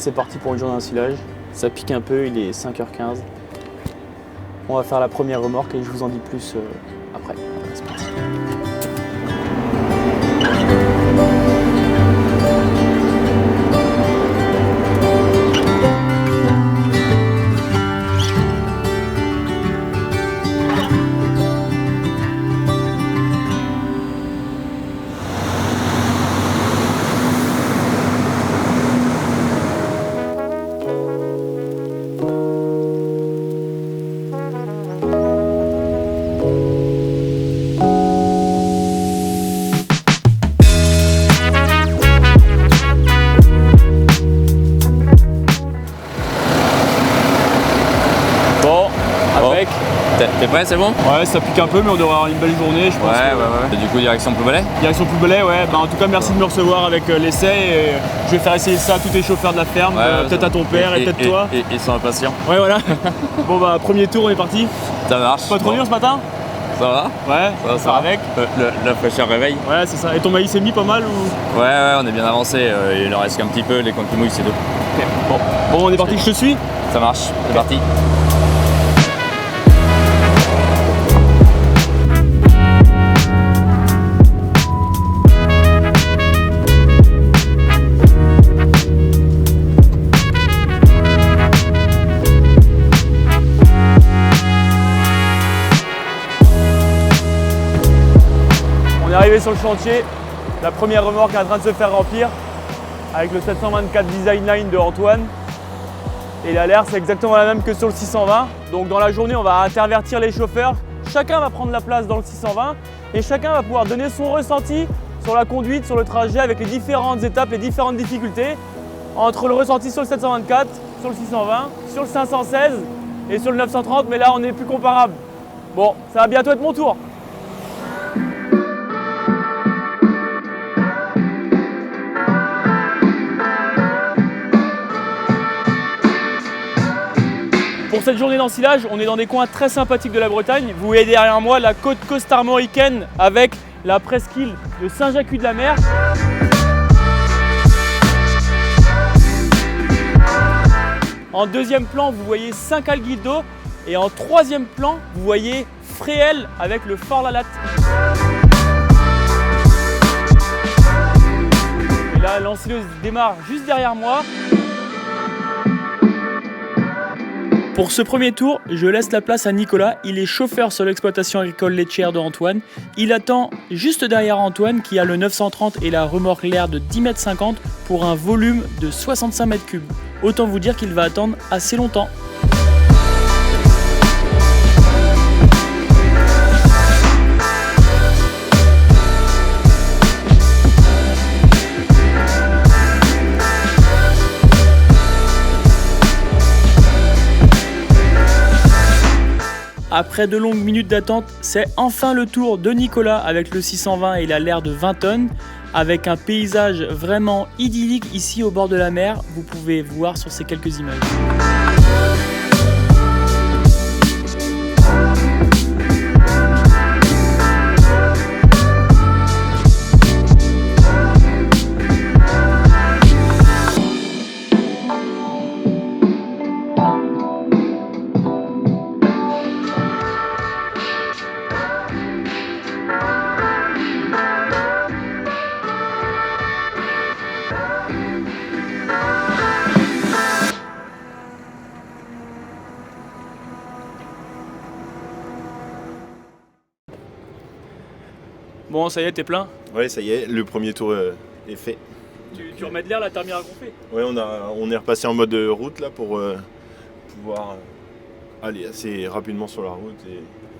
c'est parti pour une journée d'ensilage. Ça pique un peu, il est 5h15. On va faire la première remorque et je vous en dis plus après. C'est parti. T'es prêt, c'est bon? Ouais, ça pique un peu, mais on devrait avoir une belle journée, je pense. Ouais. Et du coup, direction Ploubelet? Direction Ploubelet, ouais. Bah, en tout cas, merci de me recevoir avec l'essai. Et je vais faire essayer ça à tous les chauffeurs de la ferme, peut-être à ton père et peut-être toi. Et ils sont impatients. Ouais, voilà. Bon, bah, premier tour, on est parti. Ça marche. Pas trop dur ce matin? Ça va? Ouais, ça va avec. La fraîcheur réveille. Ouais, c'est ça. Et ton maïs est mis pas mal ou? Ouais, on est bien avancé. Il en reste qu'un petit peu, les coins qui mouillent, c'est tout. Okay. Bon, on est parti, je te suis? Ça marche, c'est parti. Arrivé sur le chantier, la première remorque est en train de se faire remplir avec le 724 Design Line de Antoine. Et l'air, c'est exactement la même que sur le 620. Donc dans la journée, on va intervertir les chauffeurs. Chacun va prendre la place dans le 620 et chacun va pouvoir donner son ressenti sur la conduite, sur le trajet avec les différentes étapes, les différentes difficultés entre le ressenti sur le 724, sur le 620, sur le 516 et sur le 930. Mais là, on n'est plus comparable. Bon, ça va bientôt être mon tour. Pour cette journée d'ensilage, on est dans des coins très sympathiques de la Bretagne. Vous voyez derrière moi la côte costarmoricaine avec la presqu'île de Saint-Jacques-de-la-Mer. En deuxième plan, vous voyez Saint-Calguido et en troisième plan, vous voyez Fréhel avec le Fort Lalatte. Et là, l'ensileuse démarre juste derrière moi. Pour ce premier tour, je laisse la place à Nicolas. Il est chauffeur sur l'exploitation agricole laitière de Antoine. Il attend juste derrière Antoine qui a le 930 et la remorque Lair de 10,50 m pour un volume de 65 m3. Autant vous dire qu'il va attendre assez longtemps. Après de longues minutes d'attente, c'est enfin le tour de Nicolas avec le 620 et la Lair de 20 tonnes. Avec un paysage vraiment idyllique ici au bord de la mer, vous pouvez voir sur ces quelques images. Bon, ça y est, t'es plein? Ouais, ça y est, le premier tour est fait. Tu remets de l'air, la termine à gonfler? Ouais, on est repassé en mode route là pour pouvoir aller assez rapidement sur la route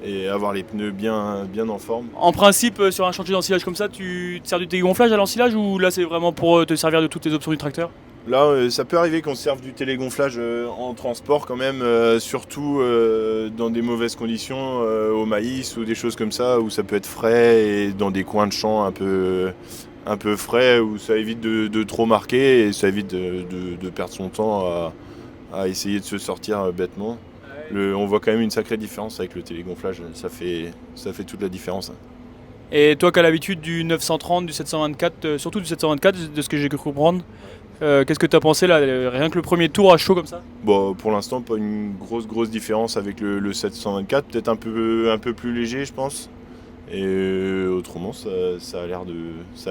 et avoir les pneus bien en forme. En principe, sur un chantier d'ensilage comme ça, tu te sers du télégonflage à l'ensilage ou là c'est vraiment pour te servir de toutes les options du tracteur? Là, ça peut arriver qu'on se serve du télégonflage en transport quand même, surtout dans des mauvaises conditions, au maïs ou des choses comme ça, où ça peut être frais et dans des coins de champ un peu frais, où ça évite de trop marquer et ça évite de perdre son temps à essayer de se sortir bêtement. On voit quand même une sacrée différence avec le télégonflage, ça fait toute la différence. Et toi qui as l'habitude du 930, du 724, surtout du 724, de ce que j'ai cru comprendre, Qu'est-ce que tu as pensé là, rien que le premier tour à chaud comme ça? Bon, pour l'instant, pas une grosse différence avec le 724, peut-être un peu plus léger, je pense. Et autrement, ça a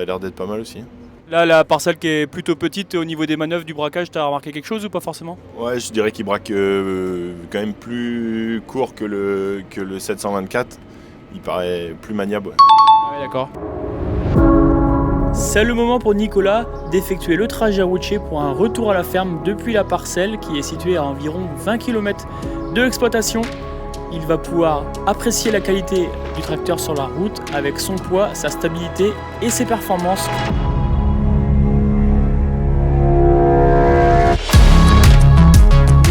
l'air d'être pas mal aussi. Là, la parcelle qui est plutôt petite au niveau des manœuvres, du braquage, tu as remarqué quelque chose ou pas forcément? Ouais, je dirais qu'il braque quand même plus court que le 724. Il paraît plus maniable. Ouais. Ah ouais, d'accord. C'est le moment pour Nicolas d'effectuer le trajet routier pour un retour à la ferme depuis la parcelle qui est située à environ 20 km de l'exploitation. Il va pouvoir apprécier la qualité du tracteur sur la route avec son poids, sa stabilité et ses performances.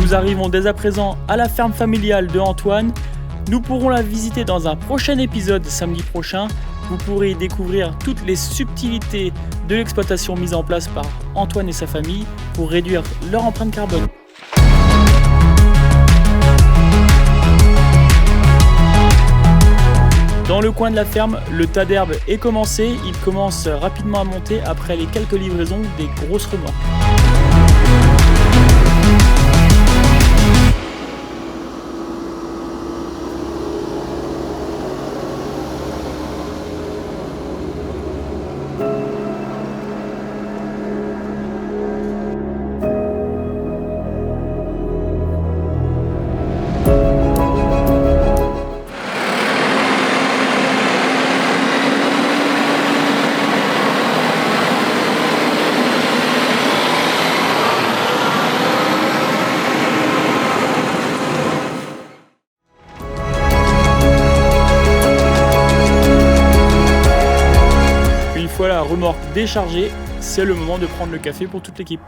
Nous arrivons dès à présent à la ferme familiale de Antoine. Nous pourrons la visiter dans un prochain épisode samedi prochain. Vous pourrez y découvrir toutes les subtilités de l'exploitation mise en place par Antoine et sa famille pour réduire leur empreinte carbone. Dans le coin de la ferme, le tas d'herbe est commencé. Il commence rapidement à monter après les quelques livraisons des grosses remorques. Une fois la remorque déchargée, c'est le moment de prendre le café pour toute l'équipe.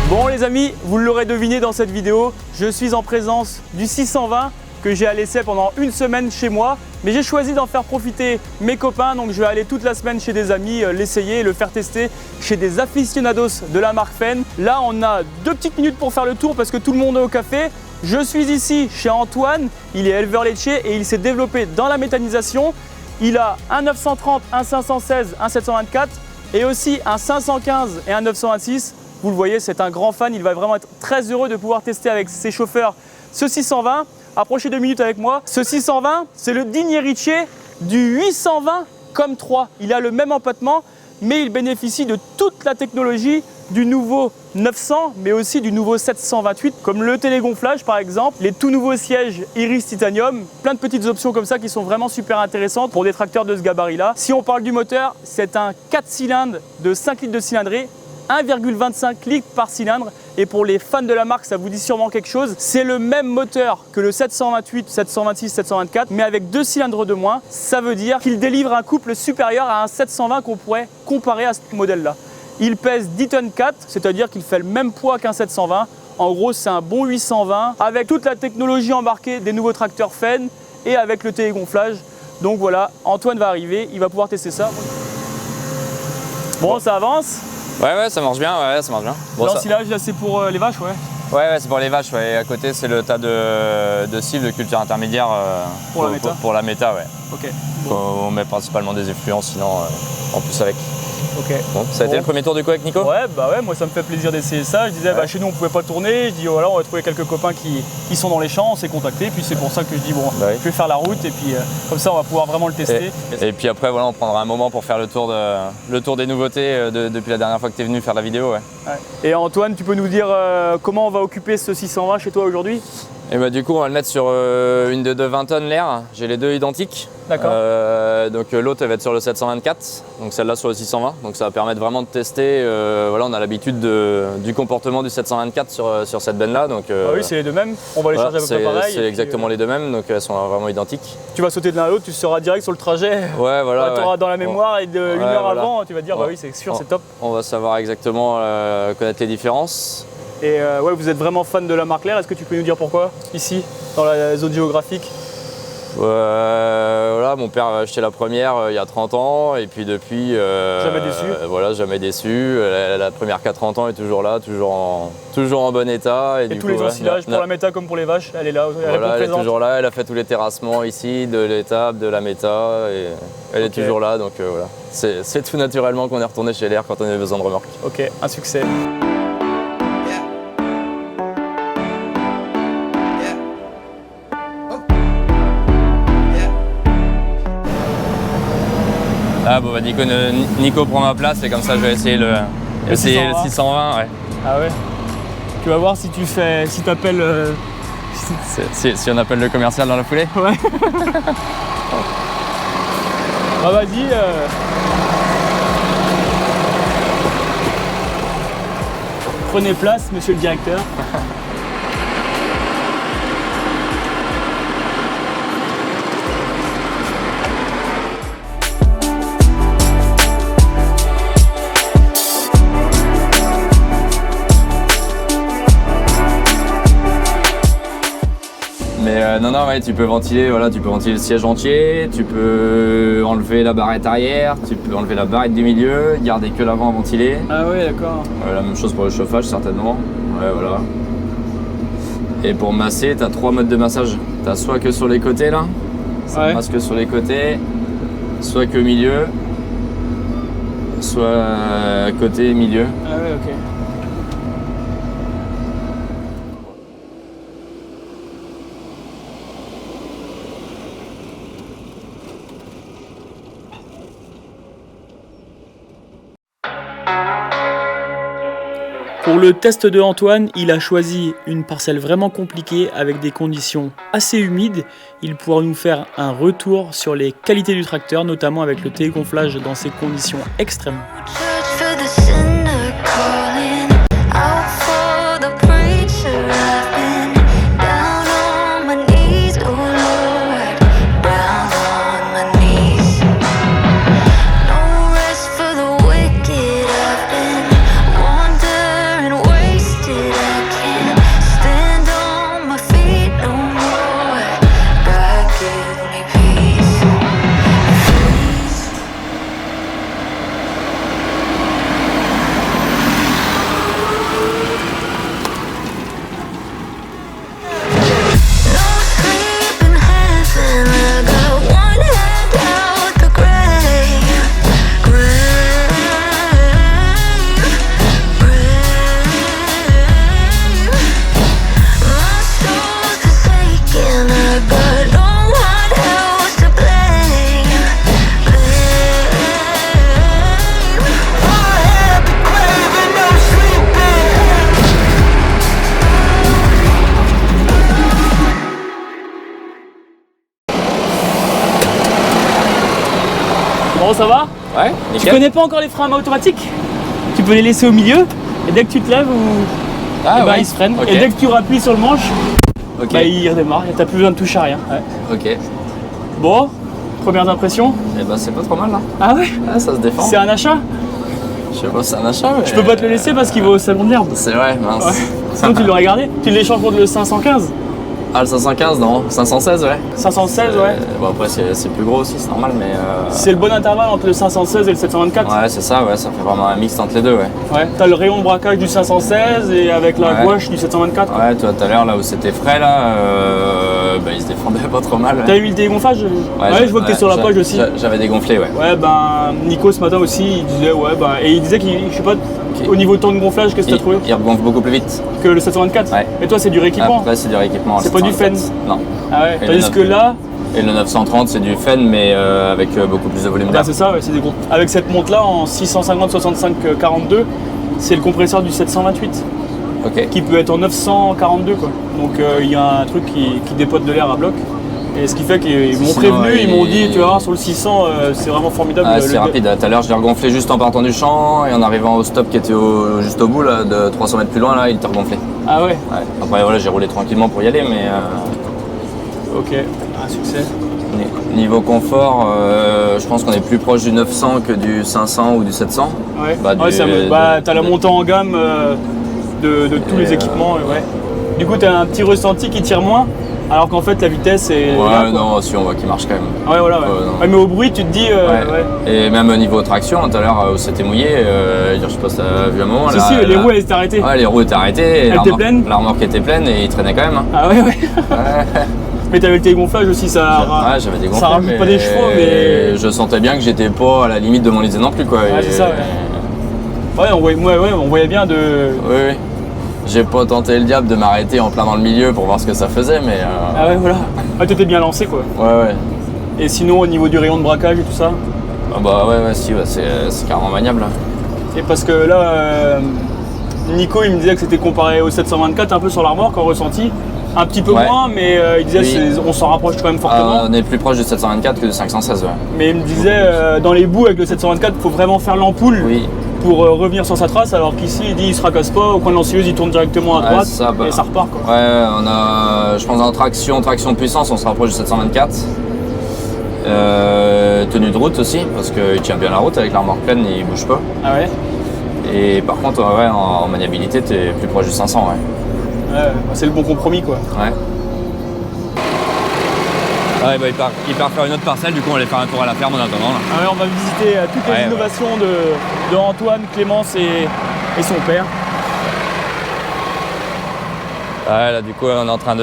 Bon les amis, vous l'aurez deviné dans cette vidéo, je suis en présence du 620 que j'ai à l'essai pendant une semaine chez moi, mais j'ai choisi d'en faire profiter mes copains, donc je vais aller toute la semaine chez des amis, l'essayer et le faire tester chez des aficionados de la marque Fenn. Là on a 2 petites minutes pour faire le tour parce que tout le monde est au café. Je suis ici chez Antoine, il est éleveur laitier et il s'est développé dans la méthanisation. Il a un 930, un 516, un 724 et aussi un 515 et un 926. Vous le voyez, c'est un grand fan, il va vraiment être très heureux de pouvoir tester avec ses chauffeurs ce 620. Approchez 2 minutes avec moi. Ce 620, c'est le digne héritier du 820 comme 3. Il a le même empattement, mais il bénéficie de toute la technologie du nouveau 900, mais aussi du nouveau 728, comme le télégonflage par exemple, les tout nouveaux sièges Iris Titanium, plein de petites options comme ça qui sont vraiment super intéressantes pour des tracteurs de ce gabarit-là. Si on parle du moteur, c'est un 4 cylindres de 5 litres de cylindrée, 1,25 litres par cylindre. Et pour les fans de la marque, ça vous dit sûrement quelque chose. C'est le même moteur que le 728, 726, 724, mais avec 2 cylindres de moins. Ça veut dire qu'il délivre un couple supérieur à un 720 qu'on pourrait comparer à ce modèle-là. Il pèse 10 tonnes 4, c'est-à-dire qu'il fait le même poids qu'un 720. En gros, c'est un bon 820 avec toute la technologie embarquée des nouveaux tracteurs Fenn et avec le télégonflage. Donc voilà, Antoine va arriver, il va pouvoir tester ça. Bon, ça avance. Ouais, ça marche bien, ça marche bien. Bon, l'ensilage, là, c'est pour les vaches, ouais. Ouais, c'est pour les vaches, ouais. Et à côté, c'est le tas de cibles de culture intermédiaire pour la méta, ouais. Ok. On met principalement des effluents, sinon en plus avec. Ok. Bon, ça a été le premier tour du coup avec Nico? Ouais, moi ça me fait plaisir d'essayer ça. Je disais, chez nous on pouvait pas tourner. Je dis, voilà, on va trouver quelques copains qui sont dans les champs, on s'est contactés. Puis c'est pour ça que je dis, je vais faire la route et puis comme ça on va pouvoir vraiment le tester. Et puis après, voilà, on prendra un moment pour faire le tour des nouveautés depuis la dernière fois que tu es venu faire la vidéo. Ouais. Et Antoine, tu peux nous dire comment on va occuper ce 620 chez toi aujourd'hui? Et bah du coup on va le mettre sur une de 20 tonnes l'air, j'ai les deux identiques. D'accord. Donc l'autre elle va être sur le 724, donc celle-là sur le 620, donc ça va permettre vraiment de tester, voilà on a l'habitude du comportement du 724 sur cette benne là. Donc, oui c'est les deux mêmes, on va les charger à peu près pareil. C'est exactement les deux mêmes, donc elles sont vraiment identiques. Tu vas sauter de l'un à l'autre, tu seras direct sur le trajet, ouais, voilà, tu auras dans la mémoire et une heure avant tu vas dire bah oui c'est sûr c'est top. On va savoir exactement connaître les différences. Et vous êtes vraiment fan de la marque Lear, est-ce que tu peux nous dire pourquoi, ici, dans la zone géographique? Voilà, mon père avait acheté la première il y a 30 ans et puis depuis... Jamais déçu. Voilà, jamais déçu. La première qui a 30 ans est toujours là, toujours en bon état. Et tous les ensilages pour la méta comme pour les vaches, elle est là, elle est toujours là, elle a fait tous les terrassements ici, de l'étape, de la méta, et elle est toujours là, donc voilà. C'est tout naturellement qu'on est retourné chez l'air quand on avait besoin de remorque. Ok, un succès. Ah bon, bah, Nico prend ma place et comme ça je vais essayer le 620. Ouais. Ah ouais. Tu vas voir si tu appelles. Si on appelle le commercial dans la foulée. Ouais. Bah vas-y. Prenez place, monsieur le directeur. Mais non, ouais, tu peux ventiler le siège entier, tu peux enlever la barrette arrière, tu peux enlever la barrette du milieu, garder que l'avant ventilé. Ah ouais, d'accord. La même chose pour le chauffage certainement. Ouais, voilà. Et pour masser, tu as 3 modes de massage. Tu as soit que sur les côtés là, ça masse que sur les côtés, soit que milieu, soit côté milieu. Ah ouais, ok. Pour le test de Antoine, il a choisi une parcelle vraiment compliquée avec des conditions assez humides. Il pourra nous faire un retour sur les qualités du tracteur, notamment avec le télégonflage dans ces conditions extrêmes. Bon, ça va? Ouais, nickel. Tu connais pas encore les freins à main automatiques? Tu peux les laisser au milieu et dès que tu te lèves, ils se freinent. Okay. Et dès que tu rappuies sur le manche, okay. Ils redémarrent et t'as plus besoin de toucher à rien. Ouais. Ok. Bon, premières impressions? Eh ben c'est pas trop mal là. Ah ouais? Ouais, ça se défend. C'est un achat? Je sais pas, c'est un achat. Mais... Je peux pas te le laisser parce qu'il va au salon de l'herbe. C'est vrai, mince. Ouais. Sinon tu l'aurais gardé. Tu l'échanges contre le 515? Ah, le 515, non, 516, ouais. 516, ouais. Bon, après, c'est plus gros aussi, c'est normal, mais. C'est le bon intervalle entre le 516 et le 724? Ouais, c'est ça, ouais, ça fait vraiment un mix entre les deux, ouais. Ouais, t'as le rayon de braquage du 516 et avec la gouache du 724. Ouais, toi, tout à l'heure, là où c'était frais, là, il se défendait pas trop mal. T'as eu le dégonflage? Ouais, je vois que t'es sur la page aussi. J'avais dégonflé, ouais. Ouais, ben, Nico ce matin aussi, il disait, et il disait qu'il, je sais pas, au niveau temps de gonflage, qu'est-ce que t'as trouvé? Il regonfle beaucoup plus vite. Que le 724? Ouais. Et toi, c'est du rééquipement? Après, c'est du rééquipement. C'est pas du Fenn? Non. Ah ouais, tandis que là. Et le 930, c'est du Fenn, mais avec beaucoup plus de volume d'air. C'est ça, ouais, c'est des gros. Avec cette monte-là, en 650-65-42, c'est le compresseur du 728. Ok. Qui peut être en 942, quoi. Donc il y a un truc qui dépote de l'air à bloc. Et ce qui fait qu'ils m'ont prévenu, ils m'ont dit, tu vas voir, sur le 600, c'est vraiment formidable. Ah, c'est rapide. Tout à l'heure, je l'ai regonflé juste en partant du champ et en arrivant au stop qui était juste au bout, là, de 300 mètres plus loin, là, il était regonflé. Ah ouais? Après, voilà, j'ai roulé tranquillement pour y aller, mais. Ok, un succès. Niveau confort, je pense qu'on est plus proche du 900 que du 500 ou du 700. Ouais, t'as la montée en gamme de tous les équipements. Ouais. Du coup, t'as un petit ressenti qui tire moins? Alors qu'en fait la vitesse est. Ouais, là, quoi. non, si on voit qu'il marche quand même. Ouais, voilà. Ouais. non. Ouais, mais au bruit, tu te dis. Ouais. Et même au niveau traction, tout à l'heure où c'était mouillé, je sais pas si t'as vu un moment. Si, les roues elles étaient arrêtées. Ouais, les roues étaient arrêtées. Elles étaient pleines. La remorque était pleine et il traînait quand même. Hein. Ah ouais. Mais t'avais le télégonflage aussi, ça. Ouais, j'avais des gonflés. Ça rajoute pas des chevaux, mais. Je sentais bien que j'étais pas à la limite de mon lisée non plus, quoi. Ouais, c'est ça, ouais. On voyait bien de. Oui. J'ai pas tenté le diable de m'arrêter en plein dans le milieu pour voir ce que ça faisait, mais. Ah ouais, voilà. Ah, t'étais bien lancé, quoi. Ouais. Et sinon, au niveau du rayon de braquage et tout ça? Ah bah ouais, c'est carrément maniable. Et parce que là, Nico, il me disait que c'était comparé au 724 un peu sur la remorque en ressenti. Un petit peu moins, mais il disait on s'en rapproche quand même fortement. On est plus proche du 724 que du 516, ouais. Mais il me disait, dans les bouts avec le 724, il faut vraiment faire l'ampoule pour revenir sur sa trace, alors qu'ici, il dit il se racasse pas, au coin de l'ancilleuse, il tourne directement à droite et ça repart, quoi. Ouais, on a, je pense en traction de puissance, on se rapproche du 724. Tenue de route aussi, parce qu'il tient bien la route avec la remorque pleine, il bouge pas. Ah ouais. Et par contre, en maniabilité, t'es plus proche du 500, ouais. Ouais, c'est le bon compromis, quoi. Ouais. Ouais, bah, il part faire une autre parcelle, du coup on va aller faire un tour à la ferme en attendant. Là. Ah ouais, on va visiter toutes les innovations de Antoine, Clémence et son père. Ouais, là du coup on est en train de